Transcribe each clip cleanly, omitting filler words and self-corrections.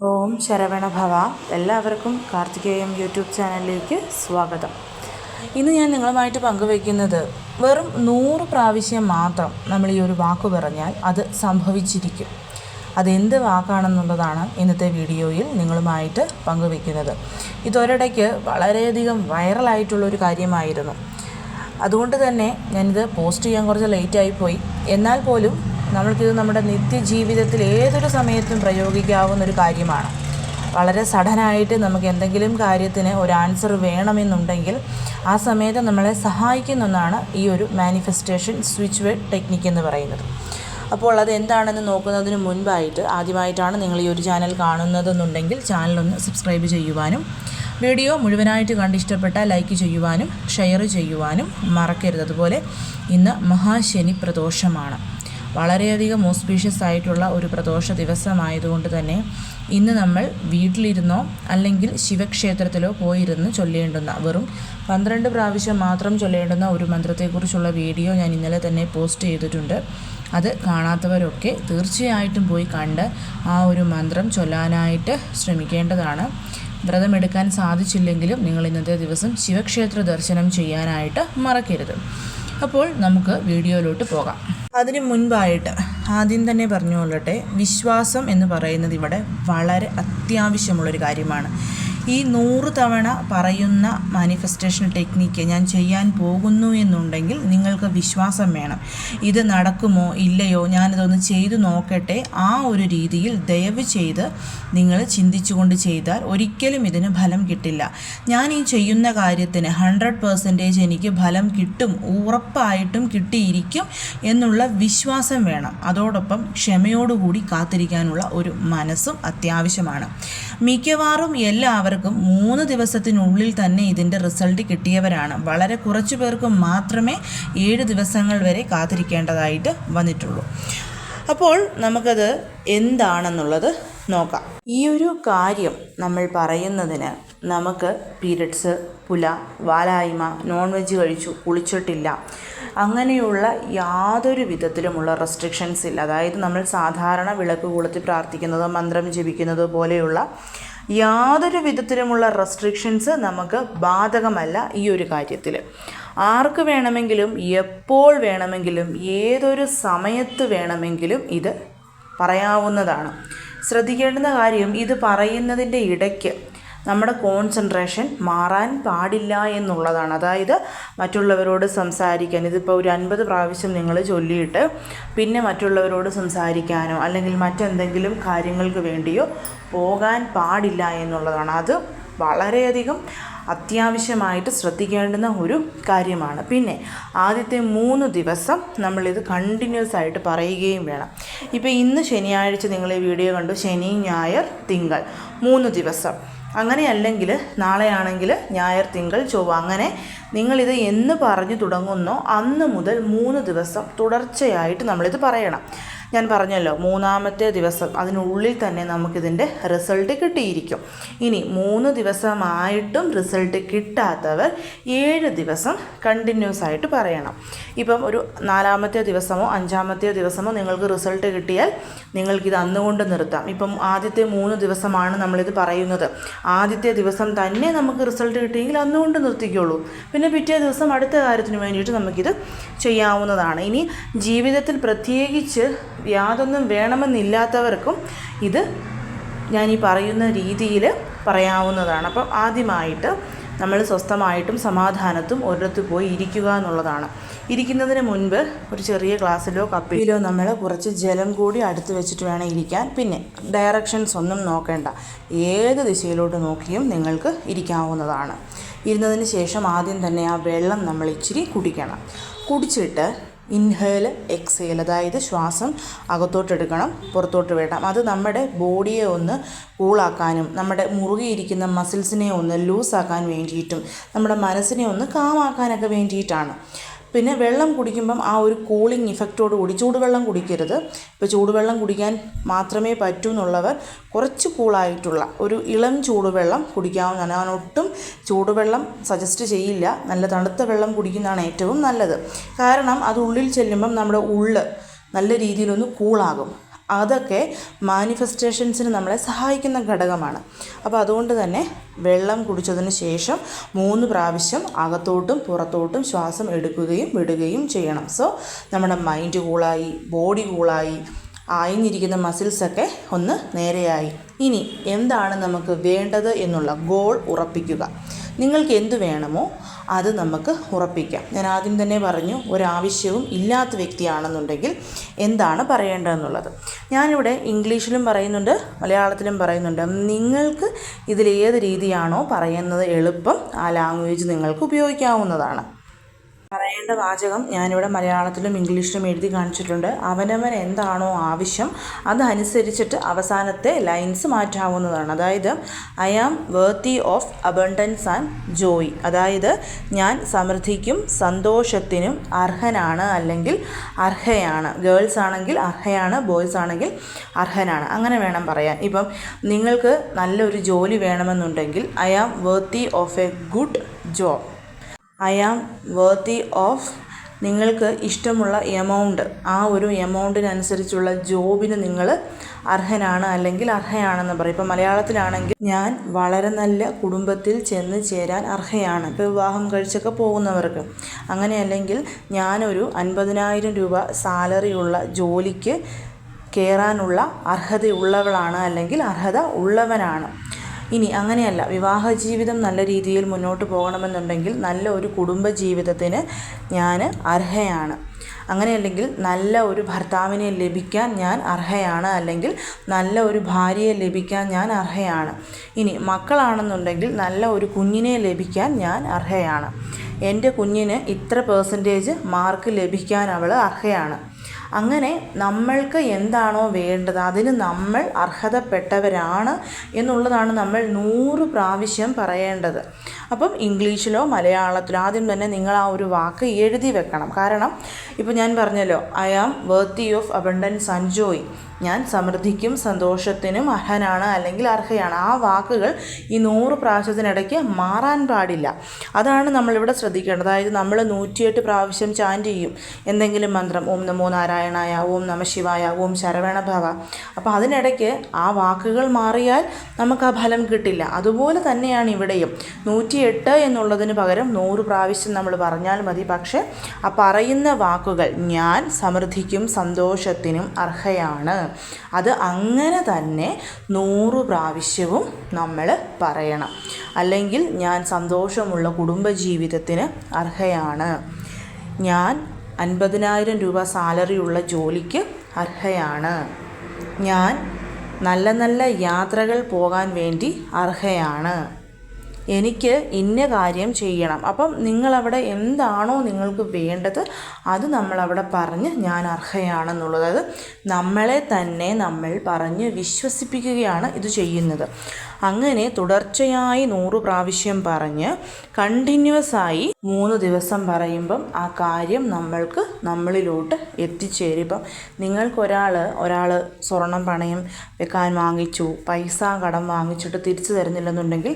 ഓം ശരവണഭവ. എല്ലാവർക്കും കാർത്തികേയം യൂട്യൂബ് ചാനലിലേക്ക് സ്വാഗതം. ഇന്ന് ഞാൻ നിങ്ങളുമായിട്ട് പങ്കുവയ്ക്കുന്നത് വെറും 100 പ്രാവശ്യം മാത്രം നമ്മൾ ഈ ഒരു വാക്ക് പറഞ്ഞാൽ അത് സംഭവിച്ചിരിക്കും. അതെന്ത് വാക്കാണെന്നുള്ളതാണ് ഇന്നത്തെ വീഡിയോയിൽ നിങ്ങളുമായിട്ട് പങ്കുവയ്ക്കുന്നത്. ഇതൊരിടയ്ക്ക് വളരെയധികം വൈറലായിട്ടുള്ളൊരു കാര്യമായിരുന്നു. അതുകൊണ്ട് തന്നെ ഞാനിത് പോസ്റ്റ് ചെയ്യാൻ കുറച്ച് ലേറ്റായിപ്പോയി. എന്നാൽ പോലും നമ്മൾക്കിത് നമ്മുടെ നിത്യജീവിതത്തിൽ ഏതൊരു സമയത്തും പ്രയോഗിക്കാവുന്ന ഒരു കാര്യമാണ്. വളരെ സഡനായിട്ട് നമുക്ക് എന്തെങ്കിലും കാര്യത്തിന് ഒരു ആൻസർ വേണമെന്നുണ്ടെങ്കിൽ ആ സമയത്ത് നമ്മളെ സഹായിക്കുന്ന ഒന്നാണ് ഈ ഒരു മാനിഫെസ്റ്റേഷൻ സ്വിച്ച് വേർഡ് ടെക്നിക്ക് എന്ന് പറയുന്നത്. അപ്പോൾ അത് എന്താണെന്ന് നോക്കുന്നതിന് മുൻപായിട്ട് ആദ്യമായിട്ടാണ് നിങ്ങൾ ഈ ഒരു ചാനൽ കാണുന്നതെന്നുണ്ടെങ്കിൽ ചാനലൊന്ന് സബ്സ്ക്രൈബ് ചെയ്യുവാനും വീഡിയോ മുഴുവനായിട്ട് കണ്ട് ഇഷ്ടപ്പെട്ടാൽ ലൈക്ക് ചെയ്യുവാനും ഷെയർ ചെയ്യുവാനും മറക്കരുത്. അതുപോലെ ഇന്ന് മഹാശനി പ്രദോഷമാണ്. വളരെയധികം ഓസ്പീഷ്യസ് ആയിട്ടുള്ള ഒരു പ്രദോഷ ദിവസമായതുകൊണ്ട് തന്നെ ഇന്ന് നമ്മൾ വീട്ടിലിരുന്നോ അല്ലെങ്കിൽ ശിവക്ഷേത്രത്തിലോ പോയിരുന്ന് ചൊല്ലേണ്ടുന്ന വെറും 12 പ്രാവശ്യം മാത്രം ചൊല്ലേണ്ടുന്ന ഒരു മന്ത്രത്തെക്കുറിച്ചുള്ള വീഡിയോ ഞാൻ ഇന്നലെ തന്നെ പോസ്റ്റ് ചെയ്തിട്ടുണ്ട്. അത് കാണാത്തവരൊക്കെ തീർച്ചയായിട്ടും പോയി കണ്ട് ആ ഒരു മന്ത്രം ചൊല്ലാനായിട്ട് ശ്രമിക്കേണ്ടതാണ്. വ്രതമെടുക്കാൻ സാധിച്ചില്ലെങ്കിലും നിങ്ങൾ ഇന്നത്തെ ദിവസം ശിവക്ഷേത്ര ദർശനം ചെയ്യാനായിട്ട് മറക്കരുത്. അപ്പോൾ നമുക്ക് വീഡിയോയിലോട്ട് പോകാം. അതിന് മുൻപായിട്ട് ആദ്യം തന്നെ പറഞ്ഞുകൊള്ളട്ടെ, വിശ്വാസം എന്ന് പറയുന്നത് ഇവിടെ വളരെ അത്യാവശ്യമുള്ളൊരു കാര്യമാണ്. ഈ 100 തവണ പറയുന്ന മാനിഫെസ്റ്റേഷൻ ടെക്നിക്ക് ഞാൻ ചെയ്യാൻ പോകുന്നു എന്നുണ്ടെങ്കിൽ നിങ്ങൾക്ക് വിശ്വാസം വേണം. ഇത് നടക്കുമോ ഇല്ലയോ, ഞാനിതൊന്ന് ചെയ്തു നോക്കട്ടെ, ആ ഒരു രീതിയിൽ ദയവ് ചെയ്ത് നിങ്ങൾ ചിന്തിച്ചുകൊണ്ട് ചെയ്താൽ ഒരിക്കലും ഇതിന് ഫലം കിട്ടില്ല. ഞാൻ ഈ ചെയ്യുന്ന കാര്യത്തിന് 100% എനിക്ക് ഫലം കിട്ടും, ഉറപ്പായിട്ടും കിട്ടിയിരിക്കും എന്നുള്ള വിശ്വാസം വേണം. അതോടൊപ്പം ക്ഷമയോടുകൂടി കാത്തിരിക്കാനുള്ള ഒരു മനസ്സും അത്യാവശ്യമാണ്. മിക്കവാറും എല്ലാവർക്കും 3 ദിവസത്തിനുള്ളിൽ തന്നെ ഇതിൻ്റെ റിസൾട്ട് കിട്ടിയവരാണ്. വളരെ കുറച്ചു പേർക്ക് മാത്രമേ 7 ദിവസങ്ങൾ വരെ കാത്തിരിക്കേണ്ടതായിട്ട് വന്നിട്ടുള്ളൂ. അപ്പോൾ നമുക്കത് എന്താണെന്നുള്ളത് നോക്കാം. ഈ ഒരു കാര്യം നമ്മൾ പറയുന്നതിന് നമുക്ക് പീരിയഡ്സ്, പുല, വാലായ്മ, നോൺ വെജ് കഴിച്ചു, കുളിച്ചിട്ടില്ല, അങ്ങനെയുള്ള യാതൊരു വിധത്തിലുമുള്ള റെസ്ട്രിക്ഷൻസ് ഇല്ല. അതായത് നമ്മൾ സാധാരണ വിളക്ക് കൊളുത്തി പ്രാർത്ഥിക്കുന്നതോ മന്ത്രം ജപിക്കുന്നതോ പോലെയുള്ള യാതൊരു വിധത്തിലുമുള്ള റെസ്ട്രിക്ഷൻസ് നമുക്ക് ബാധകമല്ല ഈ ഒരു കാര്യത്തിൽ. ആർക്ക് വേണമെങ്കിലും എപ്പോൾ വേണമെങ്കിലും ഏതൊരു സമയത്ത് വേണമെങ്കിലും ഇത് പറയാവുന്നതാണ്. ശ്രദ്ധിക്കേണ്ടുന്ന കാര്യം, ഇത് പറയുന്നതിൻ്റെ ഇടയ്ക്ക് നമ്മുടെ കോൺസെൻട്രേഷൻ മാറാൻ പാടില്ല എന്നുള്ളതാണ്. അതായത് മറ്റുള്ളവരോട് സംസാരിക്കാൻ, ഇതിപ്പോൾ ഒരു 50 പ്രാവശ്യം നിങ്ങൾ ചൊല്ലിയിട്ട് പിന്നെ മറ്റുള്ളവരോട് സംസാരിക്കാനോ അല്ലെങ്കിൽ മറ്റെന്തെങ്കിലും കാര്യങ്ങൾക്ക് വേണ്ടിയോ പോകാൻ പാടില്ല എന്നുള്ളതാണ്. അത് വളരെയധികം അത്യാവശ്യമായിട്ട് ശ്രദ്ധിക്കേണ്ടുന്ന ഒരു കാര്യമാണ്. പിന്നെ ആദ്യത്തെ 3 ദിവസം നമ്മളിത് കണ്ടിന്യൂസ് ആയിട്ട് പറയുകയും വേണം. ഇപ്പോൾ ഇന്ന് ശനിയാഴ്ച നിങ്ങൾ ഈ വീഡിയോ കണ്ടു, ശനി, ഞായർ, തിങ്കൾ 3 ദിവസം. അങ്ങനെയല്ലെങ്കിൽ നാളെയാണെങ്കിൽ ഞായർ, തിങ്കൾ, ചൊവ്വ, അങ്ങനെ നിങ്ങളിത് എന്ന് പറഞ്ഞു തുടങ്ങുന്നോ അന്ന് മുതൽ 3 ദിവസം തുടർച്ചയായിട്ട് നമ്മളിത് പറയണം. ഞാൻ പറഞ്ഞല്ലോ, 3-ാമത്തെ ദിവസം അതിനുള്ളിൽ തന്നെ നമുക്കിതിൻ്റെ റിസൾട്ട് കിട്ടിയിരിക്കും. ഇനി 3 ദിവസമായിട്ടും റിസൾട്ട് കിട്ടാത്തവർ 7 ദിവസം കണ്ടിന്യൂസ് ആയിട്ട് പറയണം. ഇപ്പം ഒരു 4-ാമത്തെ ദിവസമോ 5-ാമത്തെ ദിവസമോ നിങ്ങൾക്ക് റിസൾട്ട് കിട്ടിയാൽ നിങ്ങൾക്കിത് അന്നുകൊണ്ട് നിർത്താം. ഇപ്പം ആദ്യത്തെ 3 ദിവസമാണ് നമ്മളിത് പറയുന്നത്. ആദ്യത്തെ ദിവസം തന്നെ നമുക്ക് റിസൾട്ട് കിട്ടിയെങ്കിൽ അന്നുകൊണ്ട് നിർത്തിക്കോളൂ. പിന്നെ പിറ്റേ ദിവസം അടുത്ത കാര്യത്തിന് വേണ്ടിയിട്ട് നമുക്കിത് ചെയ്യാവുന്നതാണ്. ഇനി ജീവിതത്തിൽ പ്രത്യേകിച്ച് യാതൊന്നും വേണമെന്നില്ലാത്തവർക്കും ഇത് ഞാൻ ഈ പറയുന്ന രീതിയിൽ പറയാവുന്നതാണ്. അപ്പം ആദ്യമായിട്ട് നമ്മൾ സ്വസ്ഥമായിട്ടും സമാധാനത്തും ഒരിടത്ത് പോയി ഇരിക്കുക എന്നുള്ളതാണ്. ഇരിക്കുന്നതിന് മുൻപ് ഒരു ചെറിയ ഗ്ലാസ്സിലോ കപ്പിലോ നമ്മൾ കുറച്ച് ജലം കൂടി അടുത്ത് വെച്ചിട്ട് വേണം ഇരിക്കാൻ. പിന്നെ ഡയറക്ഷൻസ് ഒന്നും നോക്കേണ്ട, ഏത് ദിശയിലോട്ട് നോക്കിയും നിങ്ങൾക്ക് ഇരിക്കാവുന്നതാണ്. ഇരുന്നതിന് ശേഷം ആദ്യം തന്നെ ആ വെള്ളം നമ്മൾ ഇച്ചിരി കുടിക്കണം. കുടിച്ചിട്ട് ഇൻഹേൽ, എക്സേൽ, അതായത് ശ്വാസം അകത്തോട്ടെടുക്കണം, പുറത്തോട്ട് വിടണം. അത് നമ്മുടെ ബോഡിയെ ഒന്ന് കൂളാക്കാനും നമ്മുടെ മുറുകിയിരിക്കുന്ന മസിൽസിനെ ഒന്ന് ലൂസാക്കാൻ വേണ്ടിയിട്ടും നമ്മുടെ മനസ്സിനെ ഒന്ന് കാമാക്കാനൊക്കെ വേണ്ടിയിട്ടാണ്. പിന്നെ വെള്ളം കുടിക്കുമ്പം ആ ഒരു കൂളിംഗ് ഇഫക്റ്റോട് കൂടി, ചൂടുവെള്ളം കുടിക്കരുത്. ഇപ്പോൾ ചൂടുവെള്ളം കുടിക്കാൻ മാത്രമേ പറ്റൂ എന്നുള്ളവർ കുറച്ച് കൂളായിട്ടുള്ള ഒരു ഇളം ചൂടുവെള്ളം കുടിക്കാവുന്നതാണ്. ഞാൻ ഒട്ടും ചൂടുവെള്ളം സജസ്റ്റ് ചെയ്യില്ല, നല്ല തണുത്ത വെള്ളം കുടിക്കുന്നതാണ് ഏറ്റവും നല്ലത്. കാരണം അത് ഉള്ളിൽ ചെല്ലുമ്പം നമ്മുടെ ഉള്ള് നല്ല രീതിയിലൊന്ന് കൂളാകും. അതൊക്കെ മാനിഫെസ്റ്റേഷൻസിന് നമ്മളെ സഹായിക്കുന്ന ഘടകമാണ്. അപ്പോൾ അതുകൊണ്ട് തന്നെ വെള്ളം കുടിച്ചതിന് ശേഷം 3 പ്രാവശ്യം അകത്തോട്ടും പുറത്തോട്ടും ശ്വാസം എടുക്കുകയും വിടുകയും ചെയ്യണം. സോ നമ്മുടെ മൈൻഡ് കൂളായി, ബോഡി കൂളായി, ആയിഞ്ഞിരിക്കുന്ന മസിൽസൊക്കെ ഒന്ന് നേരെയായി. ഇനി എന്താണ് നമുക്ക് വേണ്ടത് എന്നുള്ള ഗോൾ ഉറപ്പിക്കുക. നിങ്ങൾക്ക് എന്ത് വേണമോ അത് നമുക്ക് ഉറപ്പിക്കാം. ഞാൻ ആദ്യം തന്നെ പറഞ്ഞു, ഒരാവശ്യവും ഇല്ലാത്ത വ്യക്തിയാണെന്നുണ്ടെങ്കിൽ എന്താണ് പറയേണ്ടതെന്നുള്ളത്. ഞാനിവിടെ ഇംഗ്ലീഷിലും പറയുന്നുണ്ട്, മലയാളത്തിലും പറയുന്നുണ്ട്. നിങ്ങൾക്ക് ഇതിലേത് രീതിയാണോ പറയുന്നത് എളുപ്പം ആ ലാംഗ്വേജ് നിങ്ങൾക്ക് ഉപയോഗിക്കാവുന്നതാണ്. പറയേണ്ട വാചകം ഞാനിവിടെ മലയാളത്തിലും ഇംഗ്ലീഷിലും എഴുതി കാണിച്ചിട്ടുണ്ട്. അവനവൻ എന്താണോ ആവശ്യം അതനുസരിച്ചിട്ട് അവസാനത്തെ ലൈൻസ് മാറ്റാവുന്നതാണ്. അതായത് I am worthy of abundance and joy, അതായത് ഞാൻ സമൃദ്ധിക്കും സന്തോഷത്തിനും അർഹനാണ് അല്ലെങ്കിൽ അർഹയാണ്. ഗേൾസ് ആണെങ്കിൽ അർഹയാണ്, ബോയ്സ് ആണെങ്കിൽ അർഹനാണ്. അങ്ങനെ വേണം പറയാൻ. ഇപ്പം നിങ്ങൾക്ക് നല്ലൊരു ജോലി വേണമെന്നുണ്ടെങ്കിൽ I am worthy of a good job. I am worthy of, നിങ്ങൾക്ക് ഇഷ്ടമുള്ള എമൗണ്ട്, ആ ഒരു എമൗണ്ടിനനുസരിച്ചുള്ള ജോബിന് നിങ്ങൾ അർഹനാണ് അല്ലെങ്കിൽ അർഹയാണെന്ന് പറയും. ഇപ്പോൾ മലയാളത്തിലാണെങ്കിൽ ഞാൻ വളരെ നല്ല കുടുംബത്തിൽ ചെന്ന് ചേരാൻ അർഹയാണ്. ഇപ്പോൾ വിവാഹം കഴിച്ചൊക്കെ പോകുന്നവർക്ക് അങ്ങനെ. അല്ലെങ്കിൽ ഞാനൊരു 50,000 രൂപ സാലറിയുള്ള ജോലിക്ക് കയറാനുള്ള അർഹതയുള്ളവളാണ് അല്ലെങ്കിൽ അർഹത ഉള്ളവനാണ്. ഇനി അങ്ങനെയല്ല, വിവാഹ ജീവിതം നല്ല രീതിയിൽ മുന്നോട്ട് പോകണമെന്നുണ്ടെങ്കിൽ നല്ല ഒരു കുടുംബ ജീവിതത്തിന് ഞാൻ അർഹയാണ്. അങ്ങനെയല്ലെങ്കിൽ നല്ല ഒരു ഭർത്താവിനെ ലഭിക്കാൻ ഞാൻ അർഹയാണ് അല്ലെങ്കിൽ നല്ല ഒരു ഭാര്യയെ ലഭിക്കാൻ ഞാൻ അർഹയാണ്. ഇനി മക്കളാണെന്നുണ്ടെങ്കിൽ നല്ല ഒരു കുഞ്ഞിനെ ലഭിക്കാൻ ഞാൻ അർഹയാണ്. എൻ്റെ കുഞ്ഞിന് ഇത്ര % മാർക്ക് ലഭിക്കാൻ അവൾ അർഹയാണ്. അങ്ങനെ നമ്മൾക്ക് എന്താണോ വേണ്ടത് അതിന് നമ്മൾ അർഹതപ്പെട്ടവരാണ് എന്നുള്ളതാണ് നമ്മൾ 100 പ്രാവശ്യം പറയേണ്ടത്. അപ്പം ഇംഗ്ലീഷിലോ മലയാളത്തിലോ ആദ്യം തന്നെ നിങ്ങൾ ആ ഒരു വാക്ക് എഴുതി വെക്കണം. കാരണം ഇപ്പോൾ ഞാൻ പറഞ്ഞല്ലോ, I am worthy of abundance and joy, ഞാൻ സമൃദ്ധിക്കും സന്തോഷത്തിനും അർഹനാണ് അല്ലെങ്കിൽ അർഹയാണ്. ആ വാക്കുകൾ ഈ 100 പ്രാവശ്യത്തിനിടയ്ക്ക് മാറാൻ പാടില്ല. അതാണ് നമ്മളിവിടെ ശ്രദ്ധിക്കേണ്ടത്. അതായത് നമ്മൾ 108 പ്രാവശ്യം ചാൻറ്റ് ചെയ്യും എന്തെങ്കിലും മന്ത്രം, ഓം നമോ നാരായണായ, ഓം നമ ശിവായ, ഓം ശരവണ ഭവ. അപ്പോൾ അതിനിടയ്ക്ക് ആ വാക്കുകൾ മാറിയാൽ നമുക്ക് ആ ഫലം കിട്ടില്ല. അതുപോലെ തന്നെയാണ് ഇവിടെയും 108 എന്നുള്ളതിന് പകരം 100 പ്രാവശ്യം നമ്മൾ പറഞ്ഞാൽ മതി. പക്ഷേ ആ പറയുന്ന വാക്കുകൾ ഞാൻ സമൃദ്ധിക്കും സന്തോഷത്തിനും അർഹയാണ്, അത് അങ്ങനെ തന്നെ 100 പ്രാവശ്യവും നമ്മൾ പറയണം. അല്ലെങ്കിൽ ഞാൻ സന്തോഷമുള്ള കുടുംബജീവിതത്തിന് അർഹയാണ്, ഞാൻ 50,000 രൂപ സാലറിയുള്ള ജോലിക്ക് അർഹയാണ്, ഞാൻ നല്ല നല്ല യാത്രകൾ പോകാൻ വേണ്ടി അർഹയാണ്, എനിക്ക് ഇന്ന കാര്യം ചെയ്യണം. അപ്പം നിങ്ങളവിടെ എന്താണോ നിങ്ങൾക്ക് വേണ്ടത് അത് നമ്മളവിടെ പറഞ്ഞ് ഞാൻ അർഹയാണെന്നുള്ളത്, അതായത് നമ്മളെ തന്നെ നമ്മൾ പറഞ്ഞ് വിശ്വസിപ്പിക്കുകയാണ് ഇത് ചെയ്യുന്നത്. അങ്ങനെ തുടർച്ചയായി 100 പ്രാവശ്യം പറഞ്ഞ് കണ്ടിന്യൂസ് ആയി 3 ദിവസം പറയുമ്പം ആ കാര്യം നമ്മളിലോട്ട് എത്തിച്ചേരും. ഇപ്പം ഒരാൾ സ്വർണം പണയം വെക്കാൻ വാങ്ങിച്ചു, പൈസ കടം വാങ്ങിച്ചിട്ട് തിരിച്ചു തരുന്നില്ലെന്നുണ്ടെങ്കിൽ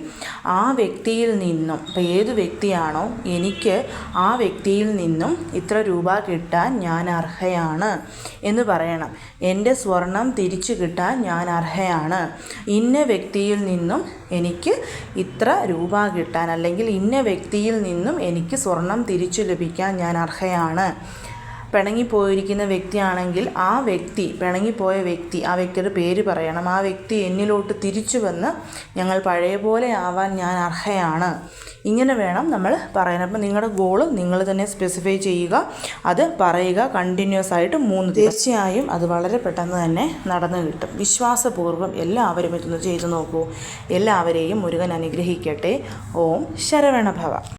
ആ വ്യക്തിയിൽ നിന്നും, ഇപ്പോൾ ഏത് വ്യക്തിയാണോ എനിക്ക് ആ വ്യക്തിയിൽ നിന്നും ഇത്ര രൂപ കിട്ടാൻ ഞാൻ അർഹയാണ് എന്ന് പറയണം. എൻ്റെ സ്വർണം തിരിച്ചു കിട്ടാൻ ഞാൻ അർഹയാണ്, ഇന്ന വ്യക്തിയിൽ നിന്നും എനിക്ക് ഇത്ര രൂപ കിട്ടാൻ അല്ലെങ്കിൽ ഇന്ന വ്യക്തിയിൽ നിന്നും എനിക്ക് സ്വർണം തിരിച്ചു ലഭിക്കാൻ ഞാൻ അർഹയാണ്. പിണങ്ങിപ്പോയിരിക്കുന്ന വ്യക്തിയാണെങ്കിൽ പിണങ്ങിപ്പോയ വ്യക്തി ആ വ്യക്തിയുടെ പേര് പറയണം. ആ വ്യക്തി എന്നിലോട്ട് തിരിച്ചു വന്ന് ഞങ്ങൾ പഴയ പോലെ ആവാൻ ഞാൻ അർഹയാണ്. ഇങ്ങനെ വേണം നമ്മൾ പറയാൻ. അപ്പം നിങ്ങളുടെ ഗോള് നിങ്ങൾ തന്നെ സ്പെസിഫൈ ചെയ്യുക, അത് പറയുക കണ്ടിന്യൂസ് ആയിട്ട് 3 തീർച്ചയായും അത് വളരെ പെട്ടെന്ന് തന്നെ നടന്നു കിട്ടും. വിശ്വാസപൂർവ്വം എല്ലാവരും ഇതൊന്ന് ചെയ്തു നോക്കൂ. എല്ലാവരെയും മുരുകൻ അനുഗ്രഹിക്കട്ടെ. ഓം ശരവണ ഭവ.